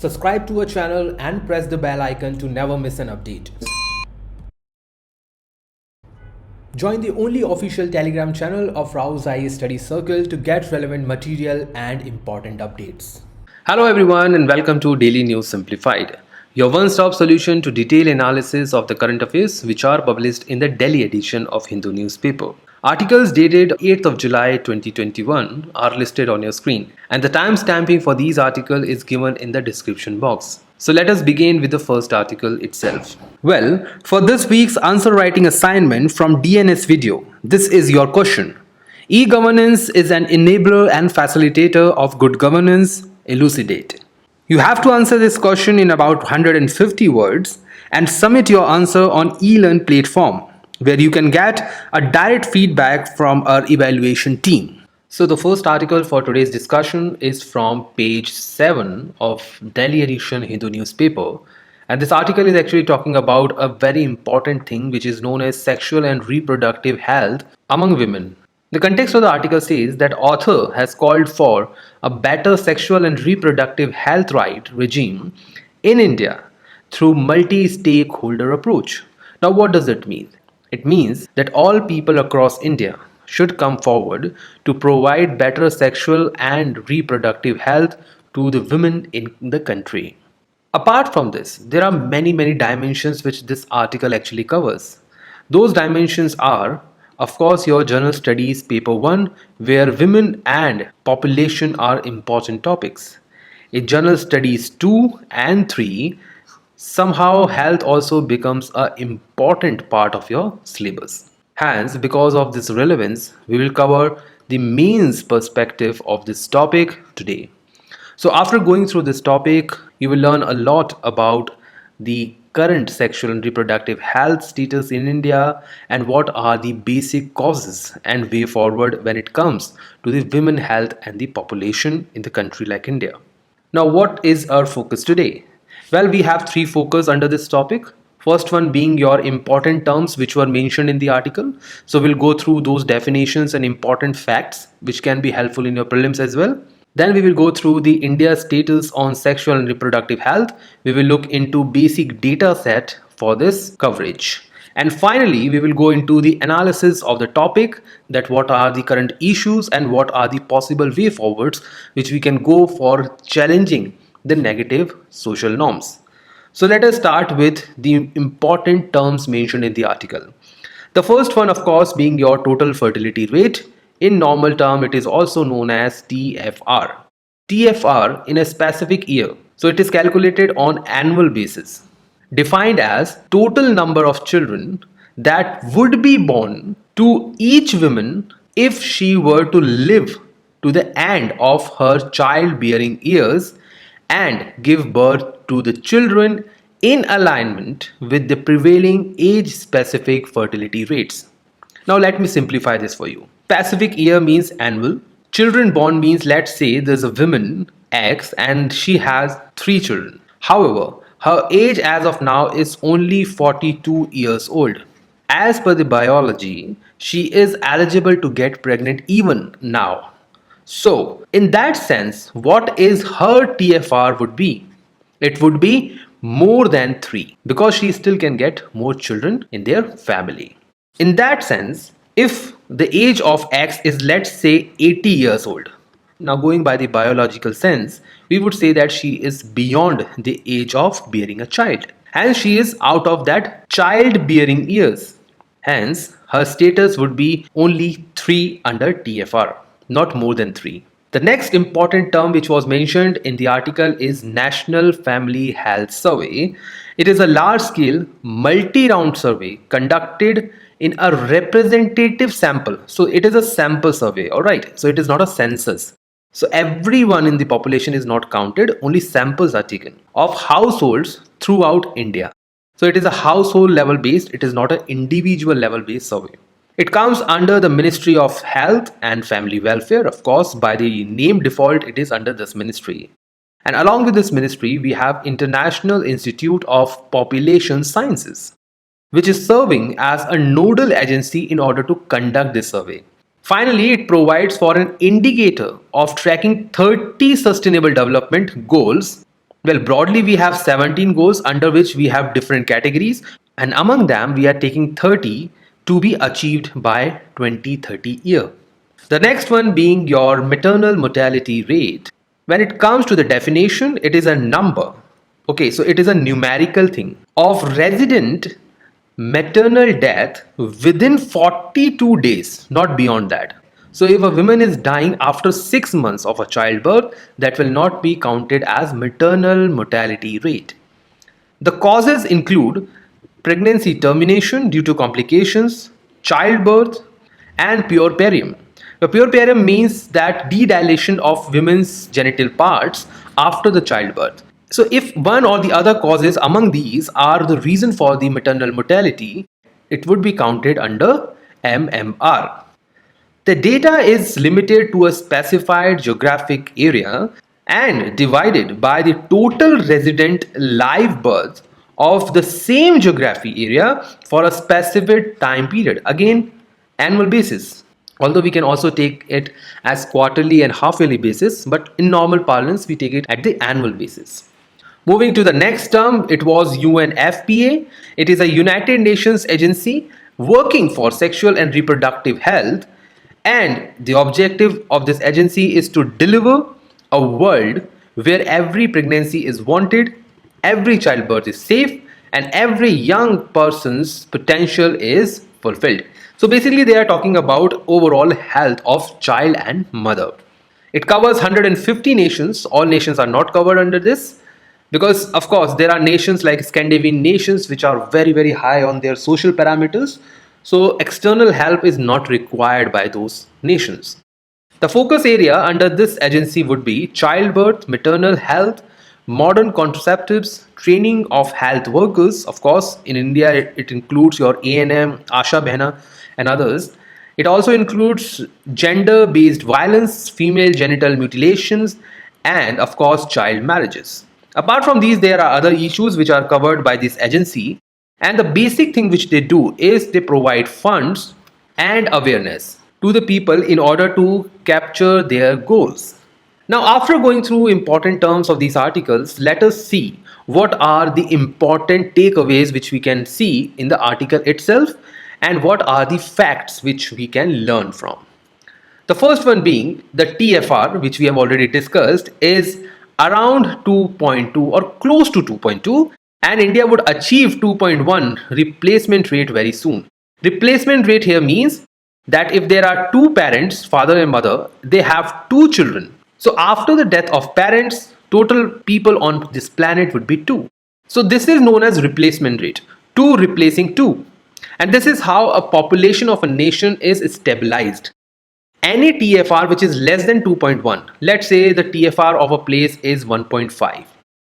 Subscribe to our channel and press the bell icon to never miss an update. Join the only official Telegram channel of RAU'S IAS Study Circle to get relevant material and important updates. Hello everyone and welcome to Daily News Simplified, your one-stop solution to detailed analysis of the current affairs which are published in the Delhi edition of Hindu newspaper. Articles dated 8th of July 2021 are listed on your screen, and the timestamping for these articles is given in the description box. So let us begin with the first article itself. Well, for this week's answer writing assignment from DNS video, this is your question. E-governance is an enabler and facilitator of good governance. Elucidate. You have to answer this question in about 150 words and submit your answer on ELEARN platform, where you can get a direct feedback from our evaluation team. So the first article for today's discussion is from page 7 of Delhi edition Hindu newspaper, and this article is actually talking about a very important thing which is known as sexual and reproductive health among women. The context of the article says that author has called for a better sexual and reproductive health right regime in India through multi-stakeholder approach. Now what does it mean? It means that all people across India should come forward to provide better sexual and reproductive health to the women in the country. Apart from this, there are many dimensions which this article actually covers. Those dimensions are, of course, your general studies paper 1, where women and population are important topics. In general studies 2 and 3, somehow health also becomes an important part of your syllabus. Hence, because of this relevance, we will cover the mains perspective of this topic today. So after going through this topic, you will learn a lot about the current sexual and reproductive health status in India and what are the basic causes and way forward when it comes to the women health and the population in the country like India. Now what is our focus today? Well, we have 3 focus under this topic. First one being your important terms which were mentioned in the article. So we'll go through those definitions and important facts which can be helpful in your prelims as well. Then we will go through the India status on sexual and reproductive health. We will look into basic data set for this coverage. And finally, we will go into the analysis of the topic, that what are the current issues and what are the possible way forwards which we can go for challenging the negative social norms. So let us start with the important terms mentioned in the article. The first one, of course, being your total fertility rate. In normal term, it is also known as TFR. TFR in a specific year. So it is calculated on annual basis. Defined as total number of children that would be born to each woman if she were to live to the end of her childbearing years and give birth to the children in alignment with the prevailing age-specific fertility rates. Now let me simplify this for you. Specific year means annual. Children born means, let's say there's a woman X and she has 3 children. However, her age as of now is only 42 years old. As per the biology, she is eligible to get pregnant even now. So, in that sense, what is her TFR would be? It would be more than 3 because she still can get more children in their family. In that sense, if the age of X is, let's say, 80 years old. Now going by the biological sense, we would say that she is beyond the age of bearing a child. And she is out of that childbearing years. Hence, her status would be only 3 under TFR, not more than 3. The next important term which was mentioned in the article is National Family Health Survey. It is a large-scale, multi-round survey conducted in a representative sample. So it is a sample survey, alright. So it is not a census. So everyone in the population is not counted, only samples are taken of households throughout India. So it is a household level based, it is not an individual level based survey. It comes under the Ministry of Health and Family Welfare. Of course, by the name default, it is under this ministry. And along with this ministry, we have International Institute of Population Sciences, which is serving as a nodal agency in order to conduct this survey. Finally, it provides for an indicator of tracking 30 sustainable development goals Well, broadly, we have 17 goals under which we have different categories, and among them, we are taking 30 to be achieved by 2030 year. The next one being your maternal mortality rate. When it comes to the definition, it is a number. Okay, so it is a numerical thing of resident maternal death within 42 days, not beyond that. So if a woman is dying after 6 months of a childbirth, that will not be counted as maternal mortality rate. The causes include pregnancy termination due to complications, childbirth, and puerperium. The puerperium means that dedilation of women's genital parts after the childbirth. So, if one or the other causes among these are the reason for the maternal mortality, it would be counted under MMR. The data is limited to a specified geographic area and divided by the total resident live births of the same geography area for a specific time period. Again, annual basis. Although we can also take it as quarterly and half yearly basis, but in normal parlance, we take it at the annual basis. Moving to the next term, it was UNFPA. It is a United Nations agency working for sexual and reproductive health, and the objective of this agency is to deliver a world where every pregnancy is wanted, every childbirth is safe, and every young person's potential is fulfilled. So basically, they are talking about overall health of child and mother. It covers 150 nations. All nations are not covered under this, because of course there are nations like Scandinavian nations which are very, very high on their social parameters, so external help is not required by those nations. The focus area under this agency would be childbirth, maternal health, modern contraceptives, training of health workers. Of course, in India it includes your ANM, Asha Behna, and others. It also includes gender-based violence, female genital mutilations, and of course child marriages. Apart from these, there are other issues which are covered by this agency, and the basic thing which they do is they provide funds and awareness to the people in order to capture their goals. Now, after going through important terms of these articles, let us see what are the important takeaways which we can see in the article itself, and what are the facts which we can learn from. The first one being the TFR, which we have already discussed, is around 2.2 or close to 2.2, and India would achieve 2.1 replacement rate very soon. Replacement rate here means that if there are two parents, father and mother, they have two children. So after the death of parents, total people on this planet would be 2. So this is known as replacement rate, 2 replacing 2. And this is how a population of a nation is stabilized. Any TFR which is less than 2.1, let's say the TFR of a place is 1.5.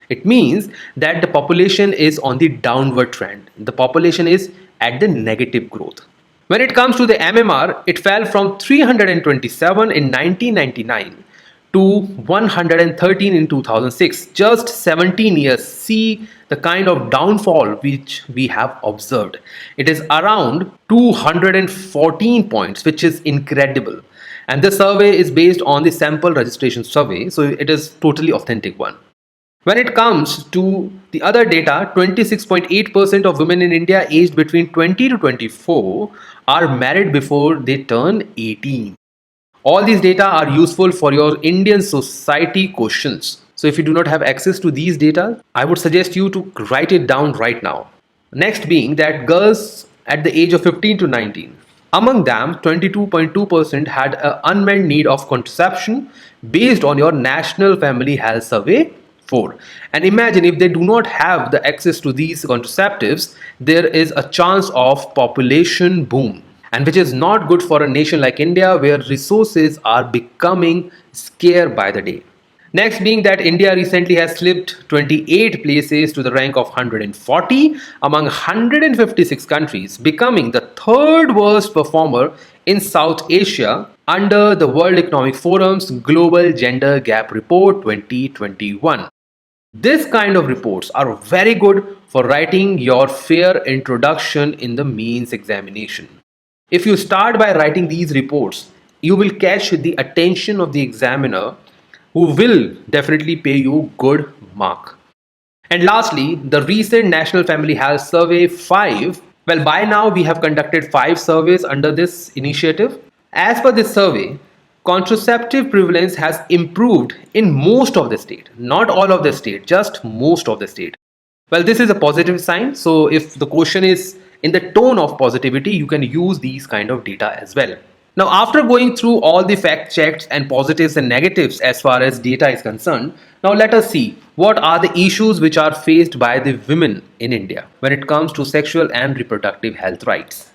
It means that the population is on the downward trend. The population is at the negative growth. When it comes to the MMR, it fell from 327 in 1999 to 113 in 2006. Just 17 years. See the kind of downfall which we have observed. It is around 214 points, which is incredible. And this survey is based on the sample registration survey, so it is totally authentic one. When it comes to the other data, 26.8% of women in India aged between 20 to 24 are married before they turn 18. All these data are useful for your Indian society questions. So if you do not have access to these data, I would suggest you to write it down right now. Next being that girls at the age of 15 to 19, among them 22.2% had an unmet need of contraception based on your National Family Health Survey 4. And imagine if they do not have the access to these contraceptives, there is a chance of population boom, and which is not good for a nation like India, where resources are becoming scarce by the day. Next being that India recently has slipped 28 places to the rank of 140 among 156 countries, becoming the third worst performer in South Asia under the World Economic Forum's Global Gender Gap Report 2021. This kind of reports are very good for writing your fair introduction in the mains examination. If you start by writing these reports, you will catch the attention of the examiner, who will definitely pay you good mark. And lastly, the recent National Family Health Survey 5. Well, by now we have conducted 5 surveys under this initiative. As per this survey, contraceptive prevalence has improved in most of the state, not all of the state, just most of the state. Well, this is a positive sign. So if the question is in the tone of positivity, you can use these kind of data as well. Now, after going through all the fact checks and positives and negatives as far as data is concerned, now let us see what are the issues which are faced by the women in India when it comes to sexual and reproductive health rights.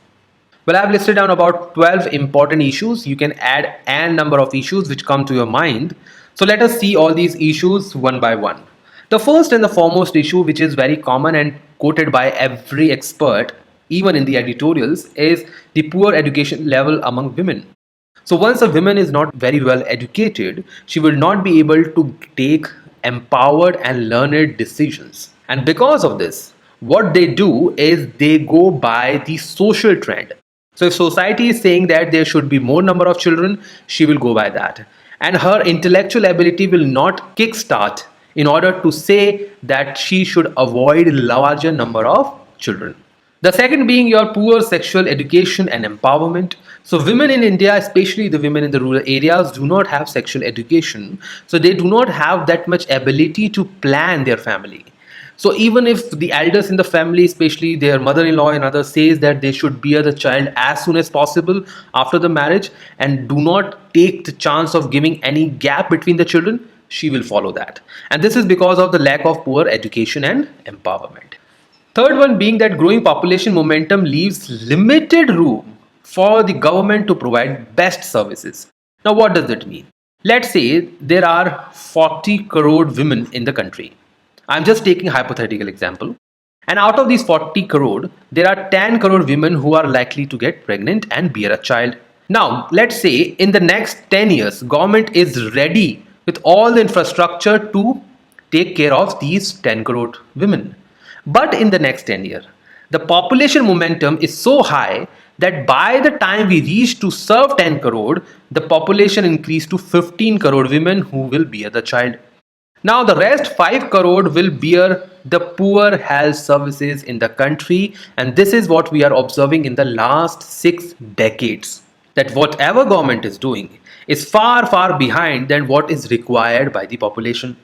Well, I've listed down about 12 important issues. You can add n number of issues which come to your mind. So let us see all these issues one by one. The first and the foremost issue, which is very common and quoted by every expert, even in the editorials, is the poor education level among women. So once a woman is not very well educated, she will not be able to take empowered and learned decisions. And because of this, what they do is they go by the social trend. So if society is saying that there should be more number of children, she will go by that. And her intellectual ability will not kickstart in order to say that she should avoid larger number of children. The second being your poor sexual education and empowerment. So women in India, especially the women in the rural areas, do not have sexual education. So they do not have that much ability to plan their family. So even if the elders in the family, especially their mother-in-law and others, says that they should bear the child as soon as possible after the marriage and do not take the chance of giving any gap between the children, she will follow that. And this is because of the lack of poor education and empowerment. Third one being that growing population momentum leaves limited room for the government to provide best services. Now what does that mean? Let's say there are 40 crore women in the country. I'm just taking a hypothetical example. And out of these 40 crore, there are 10 crore women who are likely to get pregnant and bear a child. Now, let's say in the next 10 years, government is ready with all the infrastructure to take care of these 10 crore women. But in the next 10 years, the population momentum is so high that by the time we reach to serve 10 crore, the population increased to 15 crore women who will bear the child. Now the rest 5 crore will bear the poor health services in the country, and this is what we are observing in the last 6 decades. That whatever government is doing is far behind than what is required by the population.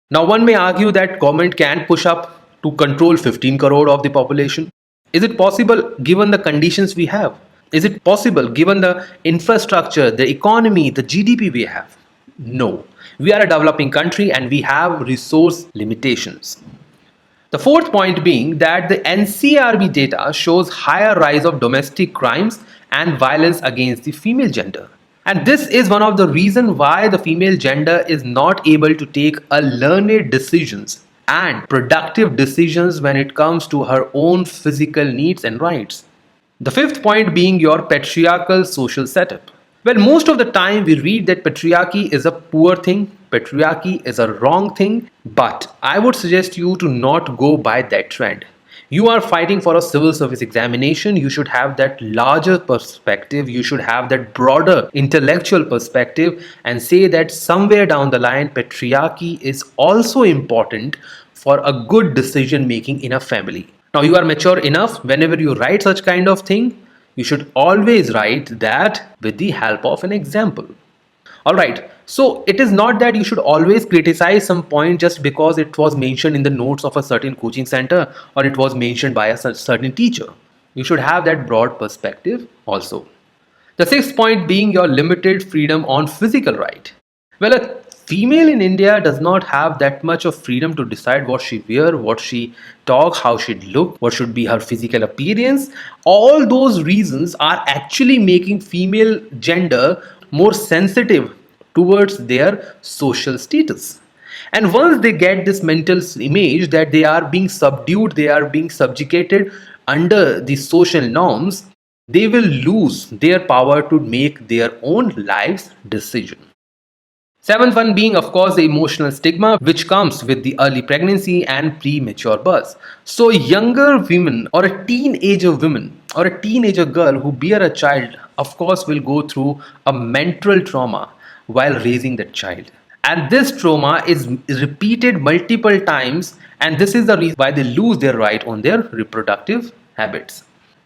Now one may argue that government can push up to control 15 crore of the population. Is it possible given the conditions we have? Is it possible given the infrastructure, the economy, the GDP we have? No. We are a developing country and we have resource limitations. The fourth point being that the NCRB data shows higher rise of domestic crimes and violence against the female gender. And this is one of the reasons why the female gender is not able to take a learned decisions and productive decisions when it comes to her own physical needs and rights. The fifth point being your patriarchal social setup. Well, most of the time we read that patriarchy is a poor thing, patriarchy is a wrong thing, but I would suggest you to not go by that trend. You are fighting for a civil service examination, you should have that larger perspective, you should have that broader intellectual perspective and say that somewhere down the line patriarchy is also important for a good decision making in a family. Now you are mature enough, whenever you write such kind of thing, you should always write that with the help of an example. Alright, so it is not that you should always criticize some point just because it was mentioned in the notes of a certain coaching center or it was mentioned by a certain teacher. You should have that broad perspective also. The sixth point being your limited freedom on physical right. Well, a female in India does not have that much of freedom to decide what she wear, what she talk, how she look, what should be her physical appearance. All those reasons are actually making female gender more sensitive towards their social status. And once they get this mental image that they are being subdued, they are being subjugated under the social norms, they will lose their power to make their own lives decision. Seventh one being, of course, the emotional stigma which comes with the early pregnancy and premature birth. So younger women or a teenager woman or a teenager girl who bear a child, of course, will go through a mental trauma while raising that child. And this trauma is repeated multiple times, and this is the reason why they lose their right on their reproductive habits.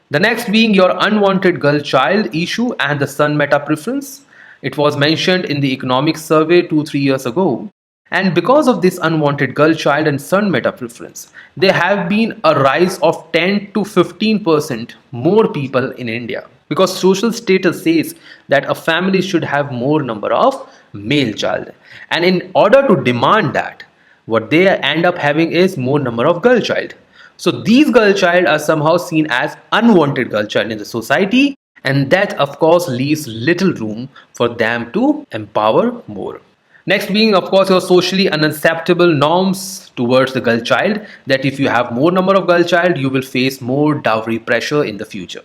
The next being your unwanted girl child issue and the son meta preference. It was mentioned in the economic survey 2-3 years ago. And because of this unwanted girl child and son meta preference, there have been a rise of 10 to 15% more people in India. Because social status says that a family should have more number of male child. And in order to demand that, what they end up having is more number of girl child. So these girl child are somehow seen as unwanted girl child in the society, and that of course leaves little room for them to empower more. Next being of course your socially unacceptable norms towards the girl child, that if you have more number of girl child you will face more dowry pressure in the future.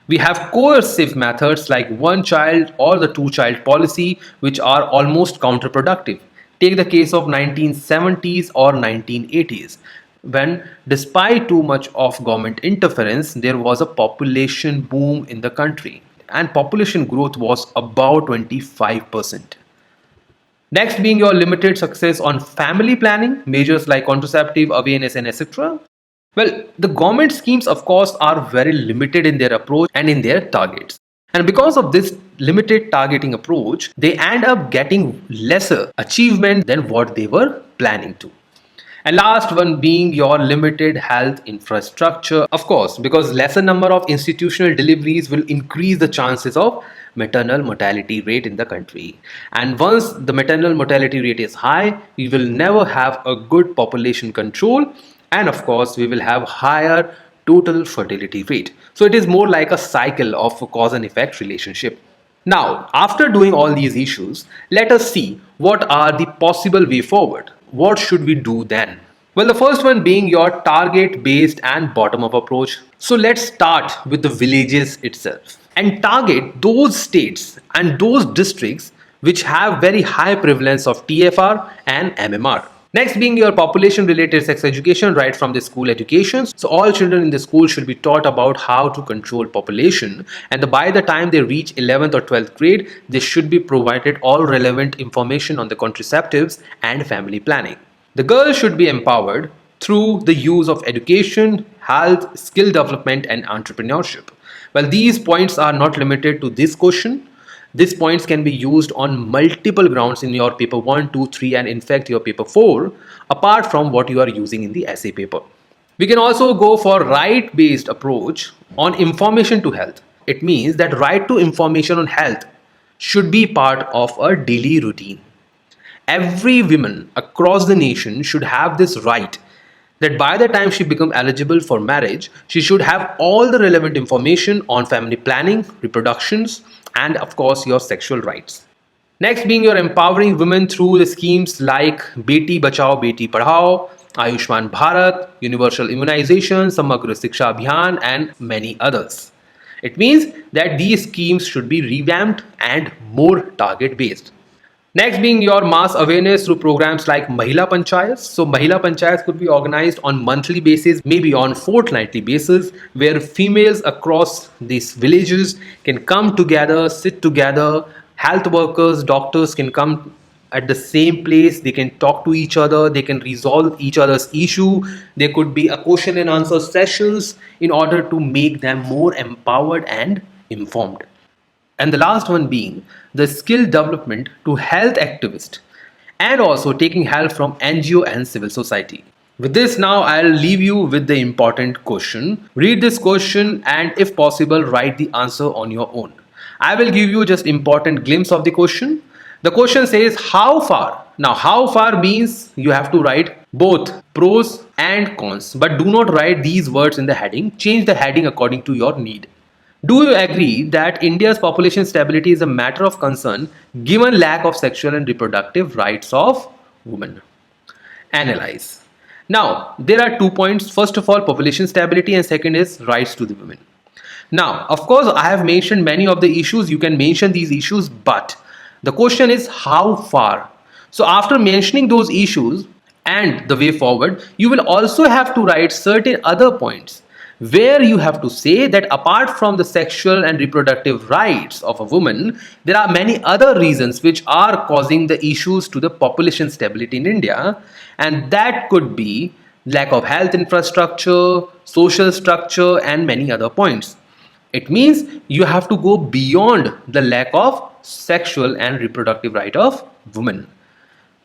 We have coercive methods like one child or the two child policy, which are almost counterproductive. Take the case of 1970s or 1980s, when despite too much of government interference, there was a population boom in the country and population growth was about 25%. Next being your limited success on family planning, measures like contraceptive awareness and etc. Well, the government schemes, of course, are very limited in their approach and in their targets. And because of this limited targeting approach, they end up getting lesser achievement than what they were planning to. And last one being your limited health infrastructure, of course, because lesser number of institutional deliveries will increase the chances of maternal mortality rate in the country. And once the maternal mortality rate is high, we will never have a good population control, and of course we will have higher total fertility rate. So it is more like a cycle of a cause and effect relationship. Now, after doing all these issues, let us see what are the possible way forward. What should we do then? Well, the first one being your target based and bottom up approach. So let's start with the villages itself and target those states and those districts which have very high prevalence of TFR and MMR. Next being your population related sex education right from the school education. So all children in the school should be taught about how to control population, and by the time they reach 11th or 12th grade, they should be provided all relevant information on the contraceptives and family planning. The girls should be empowered through the use of education, health, skill development and entrepreneurship. Well, these points are not limited to this question. These points can be used on multiple grounds in your paper 1, 2, 3 and in fact your paper 4, apart from what you are using in the essay paper. We can also go for right based approach on information to health. It means that right to information on health should be part of a daily routine. Every woman across the nation should have this right that by the time she becomes eligible for marriage, she should have all the relevant information on family planning, reproductions, and of course your sexual rights. Next being your empowering women through the schemes like Beti Bachao Beti Padhao, Ayushman Bharat, Universal Immunization, Samagra Shiksha Abhiyan and many others. It means that these schemes should be revamped and more target based. Next being your mass awareness through programs like Mahila Panchayats. So Mahila Panchayats could be organized on monthly basis, maybe on fortnightly basis, where females across these villages can come together, sit together, health workers, doctors can come at the same place, they can talk to each other, they can resolve each other's issue. There could be a question and answer sessions in order to make them more empowered and informed. And the last one being the skill development to health activists and also taking help from NGO and civil society. With this now I'll leave you with the important question. Read this question and if possible write the answer on your own. I will give you just important glimpse of the question. The question says how far? Now how far means you have to write both pros and cons, but do not write these words in the heading. Change the heading according to your need. Do you agree that India's population stability is a matter of concern given lack of sexual and reproductive rights of women? Analyze. Now, there are 2 points. First of all, population stability, and second is rights to the women. Now, of course, I have mentioned many of the issues. You can mention these issues, but the question is how far? So after mentioning those issues and the way forward, you will also have to write certain other points where you have to say that apart from the sexual and reproductive rights of a woman, there are many other reasons which are causing the issues to the population stability in India, and that could be lack of health infrastructure, social structure, and many other points. It means you have to go beyond the lack of sexual and reproductive right of women.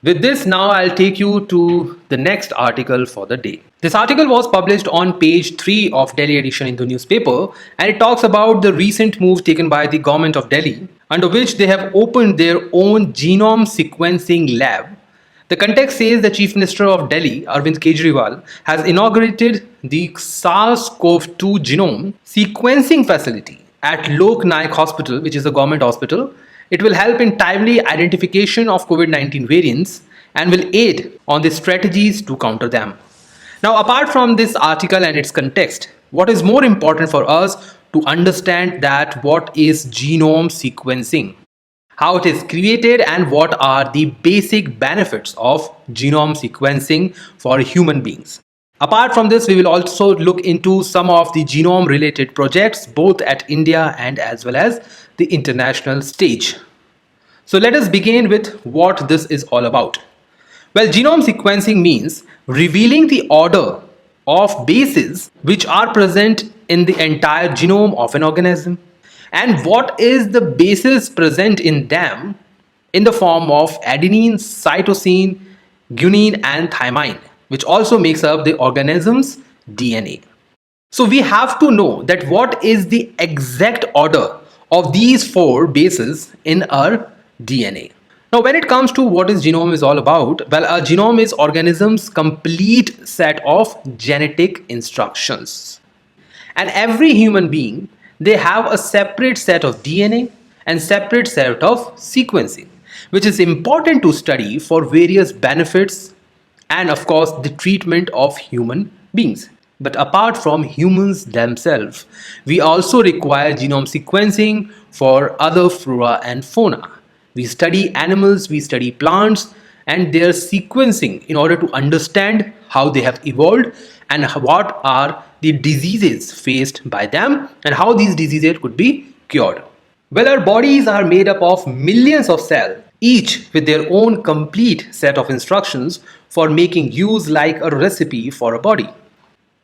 With this, now I'll take you to the next article for the day. This article was published on page 3 of Delhi edition Hindu newspaper, and it talks about the recent move taken by the government of Delhi, under which they have opened their own genome sequencing lab. The context says the Chief Minister of Delhi, Arvind Kejriwal, has inaugurated the SARS-CoV-2 genome sequencing facility at Lok Nayak Hospital, which is a government hospital. It will help in timely identification of COVID-19 variants and will aid on the strategies to counter them. Now, apart from this article and its context, what is more important for us to understand that what is genome sequencing, how it is created, and what are the basic benefits of genome sequencing for human beings. Apart from this, we will also look into some of the genome related projects both at India and as well as the international stage. So let us begin with what this is all about. Well, genome sequencing means revealing the order of bases which are present in the entire genome of an organism, and what is the bases present in them in the form of adenine, cytosine, guanine, and thymine, which also makes up the organism's DNA. So we have to know that what is the exact order of these 4 bases in our DNA. Now, when it comes to what is genome is all about, well, a genome is organism's complete set of genetic instructions. And every human being, they have a separate set of DNA and separate set of sequencing, which is important to study for various benefits and of course the treatment of human beings. But apart from humans themselves, we also require genome sequencing for other flora and fauna. We study animals, we study plants and their sequencing in order to understand how they have evolved and what are the diseases faced by them and how these diseases could be cured. Well, our bodies are made up of millions of cells, each with their own complete set of instructions for making use like a recipe for a body.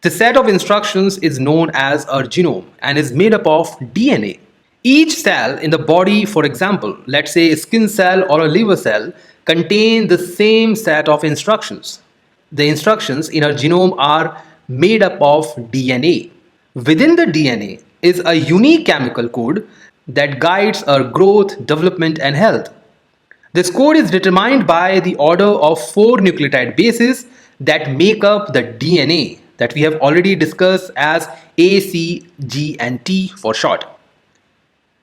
The set of instructions is known as our genome and is made up of DNA. Each cell in the body, for example, let's say a skin cell or a liver cell, contain the same set of instructions. The instructions in our genome are made up of DNA. Within the DNA is a unique chemical code that guides our growth, development, and health. This code is determined by the order of 4 nucleotide bases that make up the DNA that we have already discussed as A, C, G, and T for short.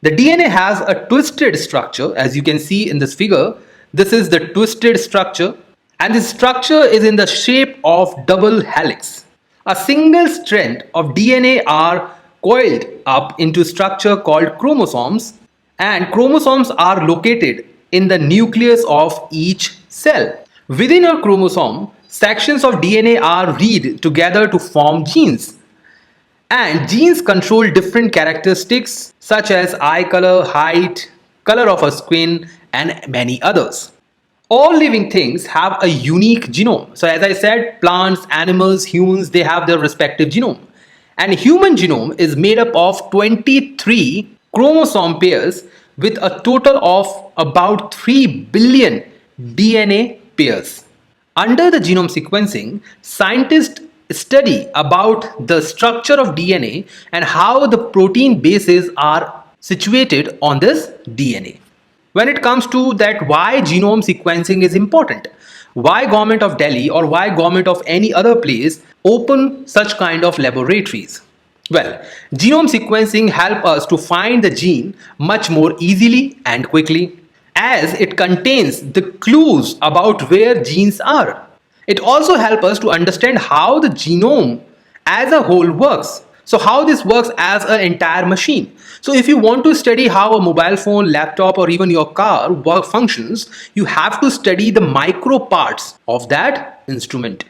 The DNA has a twisted structure, as you can see in this figure. This is the twisted structure, and this structure is in the shape of double helix. A single strand of DNA are coiled up into structure called chromosomes, and chromosomes are located in the nucleus of each cell. Within a chromosome, sections of DNA are read together to form genes. And genes control different characteristics such as eye color, height, color of our skin, and many others. All living things have a unique genome. So as I said, plants, animals, humans, they have their respective genome. And human genome is made up of 23 chromosome pairs with a total of about 3 billion DNA pairs. Under the genome sequencing, scientists study about the structure of DNA and how the protein bases are situated on this DNA. When it comes to that why genome sequencing is important, why government of Delhi or why government of any other place open such kind of laboratories? Well, genome sequencing help us to find the gene much more easily and quickly, as it contains the clues about where genes are. It also helps us to understand how the genome as a whole works. So how this works as an entire machine. So if you want to study how a mobile phone, laptop, or even your car functions, you have to study the micro parts of that instrument.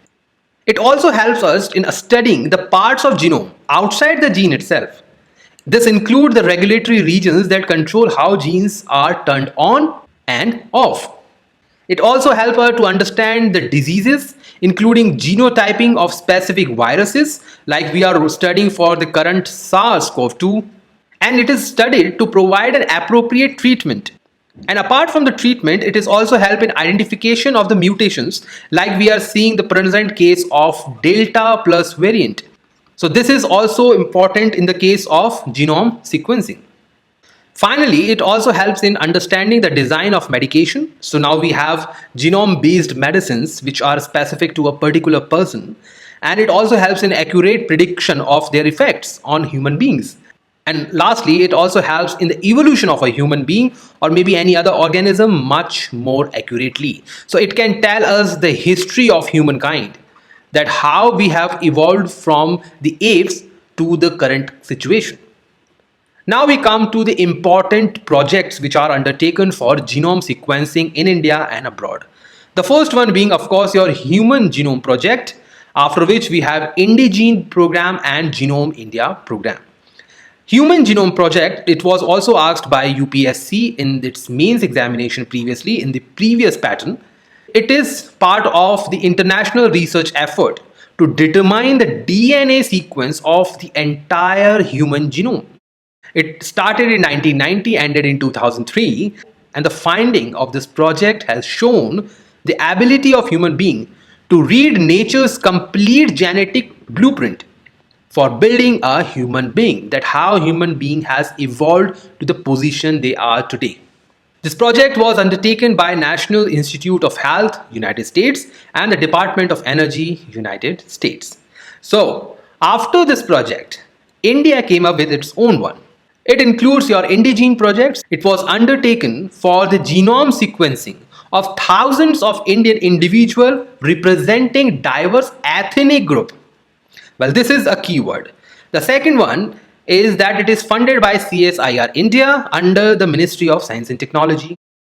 It also helps us in studying the parts of genome outside the gene itself. This includes the regulatory regions that control how genes are turned on and off. It also helps us to understand the diseases, including genotyping of specific viruses, like we are studying for the current SARS-CoV-2, and it is studied to provide an appropriate treatment. And apart from the treatment, it is also help in identification of the mutations, like we are seeing the present case of Delta plus variant. So this is also important in the case of genome sequencing. Finally, it also helps in understanding the design of medication. So now we have genome-based medicines which are specific to a particular person, and it also helps in accurate prediction of their effects on human beings. And lastly, it also helps in the evolution of a human being or maybe any other organism much more accurately. So it can tell us the history of humankind, that how we have evolved from the apes to the current situation. Now we come to the important projects which are undertaken for genome sequencing in India and abroad. The first one being, of course, your Human Genome Project, after which we have Indigene Program and Genome India Program. Human Genome Project, it was also asked by UPSC in its mains examination previously in the previous pattern. It is part of the international research effort to determine the DNA sequence of the entire human genome. It started in 1990, ended in 2003, and the finding of this project has shown the ability of human being to read nature's complete genetic blueprint for building a human being, that how human being has evolved to the position they are today. This project was undertaken by National Institute of Health, United States, and the Department of Energy, United States. So, after this project, India came up with its own one. It includes your Indigene projects. It was undertaken for the genome sequencing of thousands of Indian individuals representing diverse ethnic group. Well, this is a keyword. The second one is that it is funded by CSIR India under the Ministry of Science and Technology.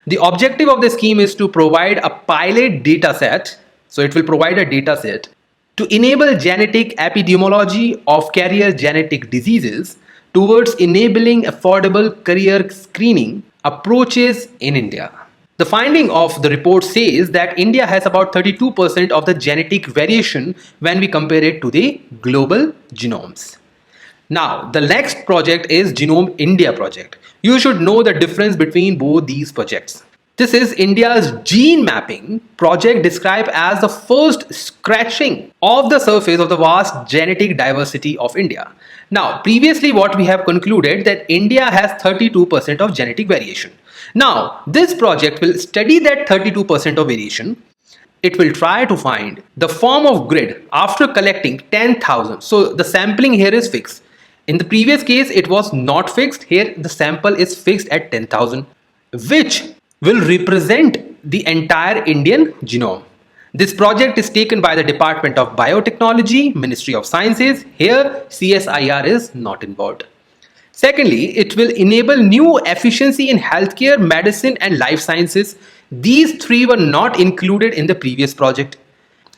The objective of the scheme is to provide a pilot data set. So it will provide a data set to enable genetic epidemiology of carrier genetic diseases towards enabling affordable career screening approaches in India. The finding of the report says that India has about 32% of the genetic variation when we compare it to the global genomes. Now, the next project is Genome India project. You should know the difference between both these projects. This is India's gene mapping project, described as the first scratching of the surface of the vast genetic diversity of India. Now, previously what we have concluded that India has 32% of genetic variation. Now, this project will study that 32% of variation. It will try to find the form of grid after collecting 10,000. So the sampling here is fixed. In the previous case, it was not fixed. Here, the sample is fixed at 10,000, which will represent the entire Indian genome. This project is taken by the Department of Biotechnology, Ministry of Sciences. Here, CSIR is not involved. Secondly, it will enable new efficiency in healthcare, medicine, and life sciences. These three were not included in the previous project.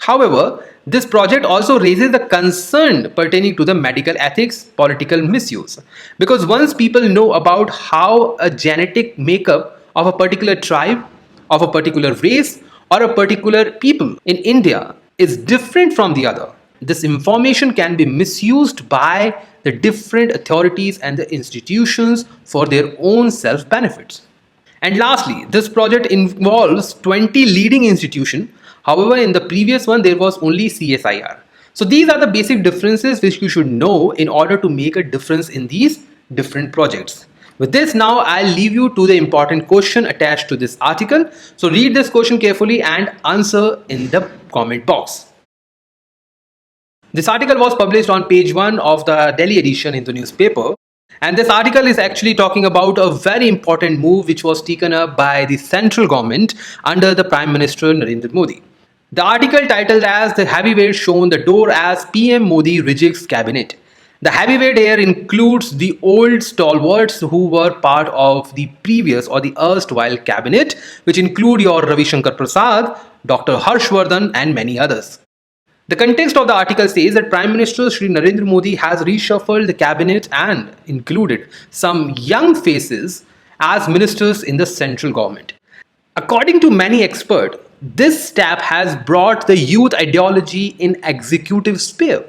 However, this project also raises the concern pertaining to the medical ethics, political misuse. Because once people know about how a genetic makeup of a particular tribe, of a particular race, or a particular people in India is different from the other, this information can be misused by the different authorities and the institutions for their own self-benefits. And lastly, this project involves 20 leading institutions. However, in the previous one, there was only CSIR. So these are the basic differences which you should know in order to make a difference in these different projects. With this, now I'll leave you to the important question attached to this article. So read this question carefully and answer in the comment box. This article was published on page 1 of the Delhi edition in the newspaper. And this article is actually talking about a very important move which was taken up by the central government under the Prime Minister Narendra Modi. The article titled as "The Heavyweight Shown the Door as PM Modi Rejig's Cabinet." The heavyweight here includes the old stalwarts who were part of the previous or the erstwhile cabinet, which include your Ravi Shankar Prasad, Dr. Harshvardhan and many others. The context of the article says that Prime Minister Shri Narendra Modi has reshuffled the cabinet and included some young faces as ministers in the central government. According to many experts, this step has brought the youth ideology in executive sphere.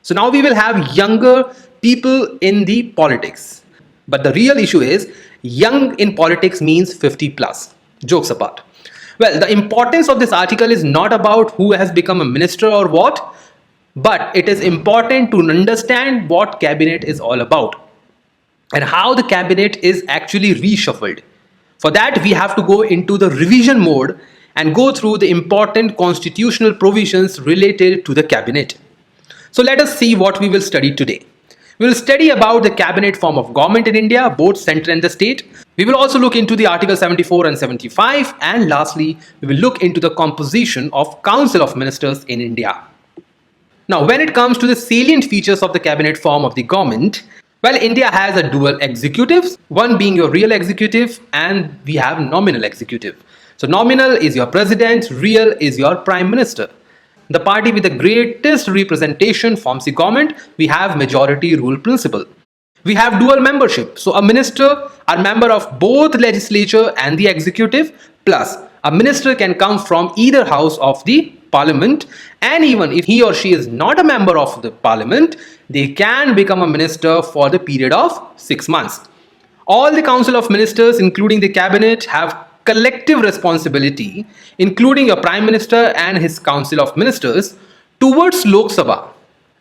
So now we will have younger people in the politics. But the real issue is young in politics means 50 plus. Jokes apart. Well, the importance of this article is not about who has become a minister or what, but it is important to understand what cabinet is all about and how the cabinet is actually reshuffled. For that, we have to go into the revision mode and go through the important constitutional provisions related to the cabinet. So let us see what we will study today. We will study about the cabinet form of government in India, both central and the state. We will also look into the Article 74 and 75, and lastly, we will look into the composition of Council of Ministers in India. Now, when it comes to the salient features of the cabinet form of the government, well, India has a dual executives, one being your real executive and we have nominal executive. So nominal is your president, real is your prime minister. The party with the greatest representation forms the government. We have majority rule principle. We have dual membership. So a minister are member of both legislature and the executive, plus a minister can come from either house of the parliament, and even if he or she is not a member of the parliament, they can become a minister for the period of 6 months. All the council of ministers, including the cabinet, have collective responsibility, including your prime minister and his council of ministers, towards Lok Sabha,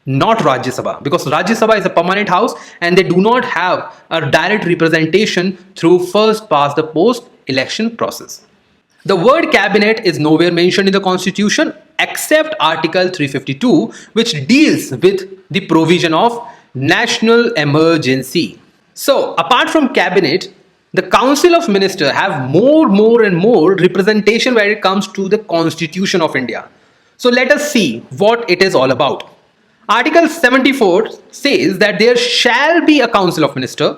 not Rajya Sabha, because Rajya Sabha is a permanent house and they do not have a direct representation through first past the post election process. The word cabinet is nowhere mentioned in the constitution except Article 352, which deals with the provision of national emergency. So apart from cabinet, the council of ministers have more and more representation when it comes to the constitution of India. So let us see what it is all about. Article 74 says that there shall be a council of ministers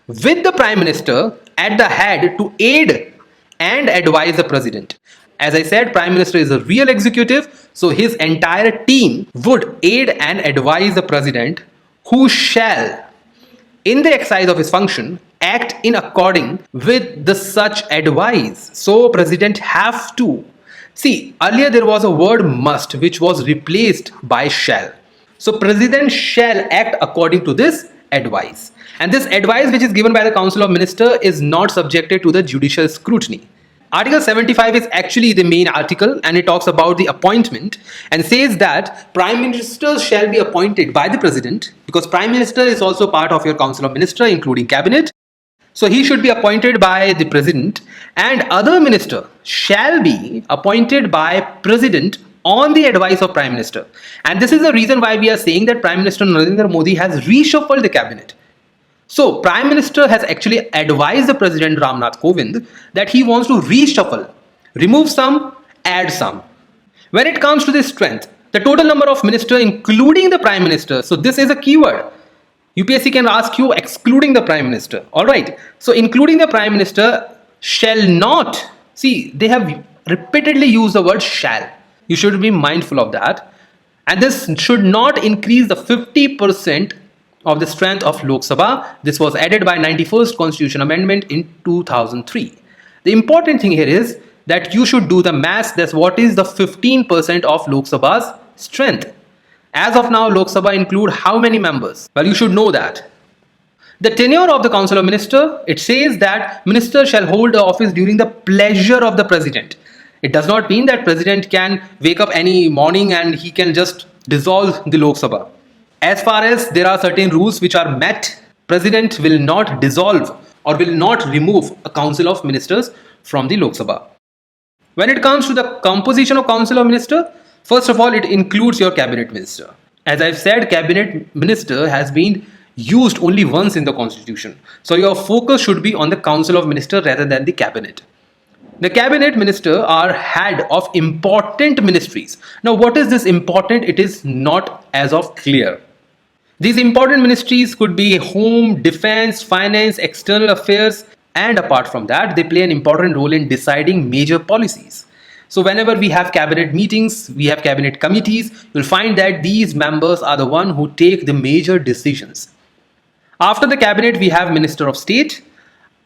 with the prime minister at the head to aid and advise the president. As I said, prime minister is a real executive, so his entire team would aid and advise the president, who shall, in the exercise of his function, act in according with the such advice. So president have to. See, earlier there was a word must which was replaced by shall. So president shall act according to this advice. And this advice which is given by the council of ministers is not subjected to the judicial scrutiny. Article 75 is actually the main article and it talks about the appointment and says that prime ministers shall be appointed by the president, because prime minister is also part of your council of ministers including cabinet. So he should be appointed by the president, and other minister shall be appointed by president on the advice of prime minister. And this is the reason why we are saying that Prime Minister Narendra Modi has reshuffled the cabinet. So prime minister has actually advised the president Ramnath Kovind that he wants to reshuffle, remove some, add some. When it comes to the strength, the total number of ministers including the prime minister, so this is a keyword. UPSC can ask you excluding the prime minister. Alright, so including the prime minister shall not, see, they have repeatedly used the word shall. You should be mindful of that. And this should not increase the 50% of the strength of Lok Sabha. This was added by 91st Constitution Amendment in 2003. The important thing here is that you should do the math. That's what is the 15% of Lok Sabha's strength. As of now, Lok Sabha include how many members? Well, you should know that. The tenure of the Council of Ministers, it says that minister shall hold the office during the pleasure of the president. It does not mean that president can wake up any morning and he can just dissolve the Lok Sabha. As far as there are certain rules which are met, president will not dissolve or will not remove a council of ministers from the Lok Sabha. When it comes to the composition of council of ministers, first of all, it includes your cabinet minister. As I've said, cabinet minister has been used only once in the constitution. So your focus should be on the council of ministers rather than the cabinet. The cabinet minister are head of important ministries. Now, what is this important? It is not as of clear. These important ministries could be home, defense, finance, external affairs, and apart from that, they play an important role in deciding major policies. So whenever we have cabinet meetings, we have cabinet committees, you'll find that these members are the one who take the major decisions. After the cabinet, we have Minister of State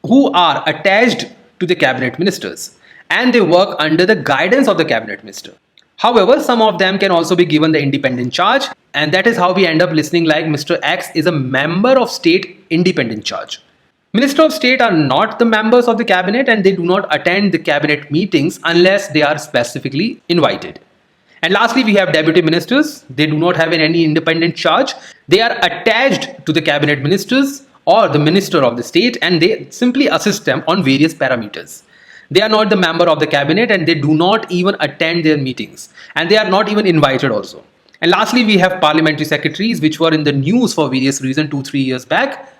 who are attached to the cabinet ministers and they work under the guidance of the cabinet minister. However, some of them can also be given the independent charge, and that is how we end up listening like Mr. X is a member of state independent charge. Minister of State are not the members of the cabinet and they do not attend the cabinet meetings unless they are specifically invited. And lastly, we have deputy ministers. They do not have any independent charge. They are attached to the cabinet ministers or the minister of the state and they simply assist them on various parameters. They are not the member of the cabinet and they do not even attend their meetings and they are not even invited also. And lastly, we have parliamentary secretaries which were in the news for various reasons 2-3 years back.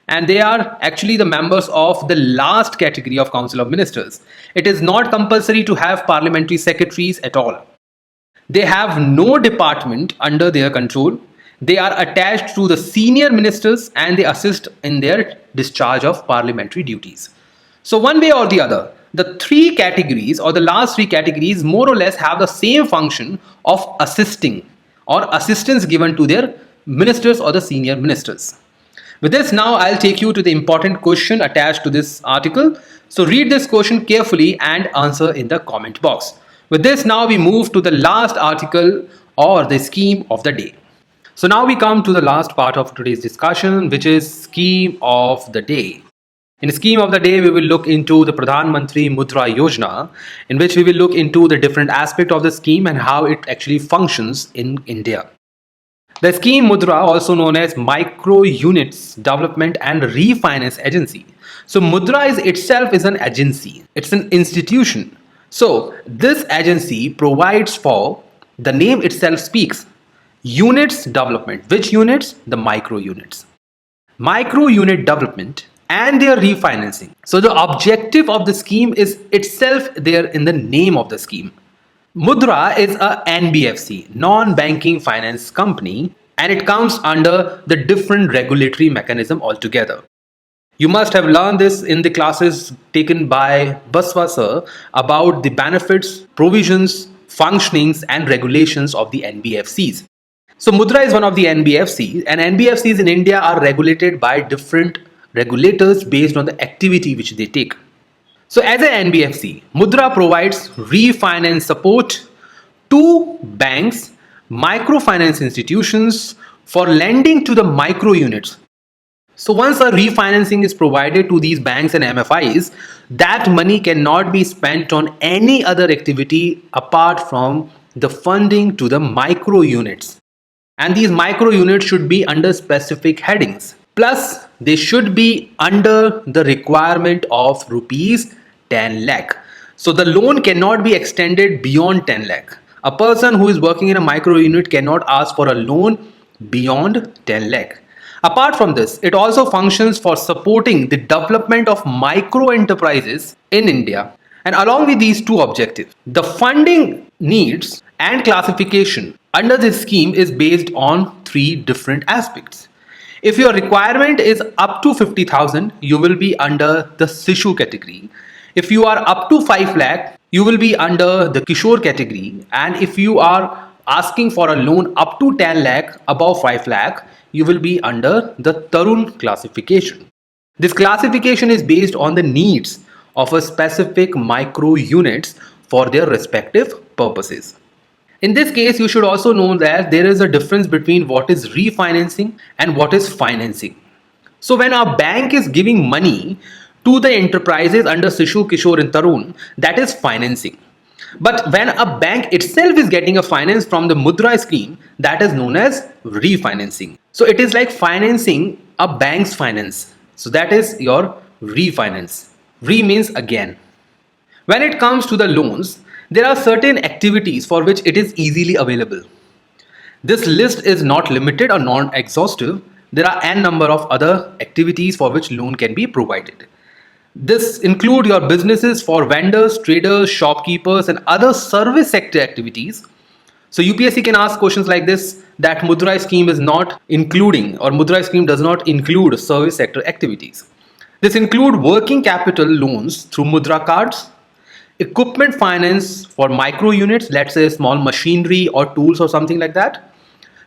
And they are actually the members of the last category of Council of Ministers. It is not compulsory to have parliamentary secretaries at all. They have no department under their control. They are attached to the senior ministers and they assist in their discharge of parliamentary duties. So one way or the other, the three categories or the last three categories more or less have the same function of assisting or assistance given to their ministers or the senior ministers. With this, now I'll take you to the important question attached to this article. So read this question carefully and answer in the comment box. With this, now we move to the last article or the scheme of the day. So now we come to the last part of today's discussion, which is scheme of the day. In the scheme of the day, we will look into the Pradhan Mantri Mudra Yojana, in which we will look into the different aspect of the scheme and how it actually functions in India. The scheme MUDRA, also known as Micro Units Development and Refinance Agency. So MUDRA itself is an agency. It's an institution. So this agency provides for, the name itself speaks, units development. Which units? The micro units. Micro unit development and their refinancing. So the objective of the scheme is itself there in the name of the scheme. MUDRA is a NBFC, non-banking finance company, and it comes under the different regulatory mechanism altogether. You must have learned this in the classes taken by Baswa sir about the benefits, provisions, functionings and regulations of the NBFCs. So MUDRA is one of the NBFCs, and NBFCs in India are regulated by different regulators based on the activity which they take. So as an NBFC, MUDRA provides refinance support to banks, microfinance institutions for lending to the micro units. So once a refinancing is provided to these banks and MFIs, that money cannot be spent on any other activity apart from the funding to the micro units. And these micro units should be under specific headings. Plus, they should be under the requirement of rupees 10 lakh. So the loan cannot be extended beyond 10 lakh. A person who is working in a micro unit cannot ask for a loan beyond 10 lakh. Apart from this, it also functions for supporting the development of micro enterprises in India. And along with these two objectives, the funding needs and classification under this scheme is based on three different aspects. If your requirement is up to 50,000, you will be under the Sishu category. If you are up to 5 lakh, you will be under the Kishore category. And if you are asking for a loan up to 10 lakh, above 5 lakh, you will be under the Tarun classification. This classification is based on the needs of a specific micro units for their respective purposes. In this case, you should also know that there is a difference between what is refinancing and what is financing. So when a bank is giving money to the enterprises under Sishu, Kishore and Tarun, that is financing. But when a bank itself is getting a finance from the MUDRA scheme, that is known as refinancing. So it is like financing a bank's finance. So that is your refinance. Re means again. When it comes to the loans, there are certain activities for which it is easily available. This list is not limited or non-exhaustive. There are n number of other activities for which loan can be provided. This include your businesses for vendors, traders, shopkeepers and other service sector activities. So UPSC can ask questions like this, that MUDRA scheme is not including, or MUDRA scheme does not include service sector activities. This include working capital loans through MUDRA cards, equipment finance for micro units, let's say small machinery or tools or something like that.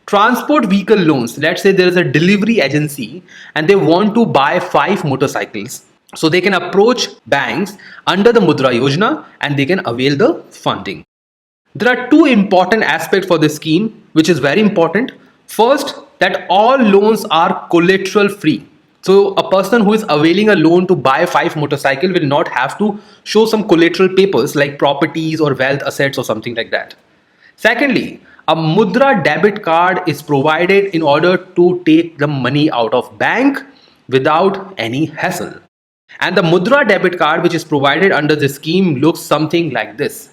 Transport vehicle loans, let's say there is a delivery agency and they want to buy 5 motorcycles. So they can approach banks under the MUDRA Yojana and they can avail the funding. There are two important aspects for this scheme, which is very important. First, that all loans are collateral free. So a person who is availing a loan to buy 5 motorcycle will not have to show some collateral papers like properties or wealth assets or something like that. Secondly, a MUDRA debit card is provided in order to take the money out of bank without any hassle. And the MUDRA debit card which is provided under this scheme looks something like this.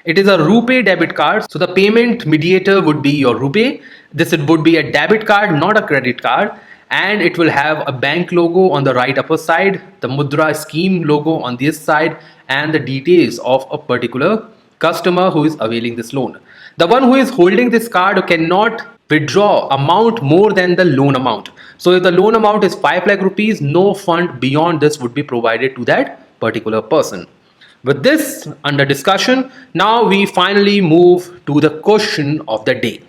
It is a RuPay debit card. So the payment mediator would be your RuPay. This would be a debit card, not a credit card. And it will have a bank logo on the right upper side, the MUDRA scheme logo on this side, and the details of a particular customer who is availing this loan. The one who is holding this card cannot withdraw amount more than the loan amount. So if the loan amount is 5 lakh rupees, no fund beyond this would be provided to that particular person. With this under discussion, now we finally move to the question of the day.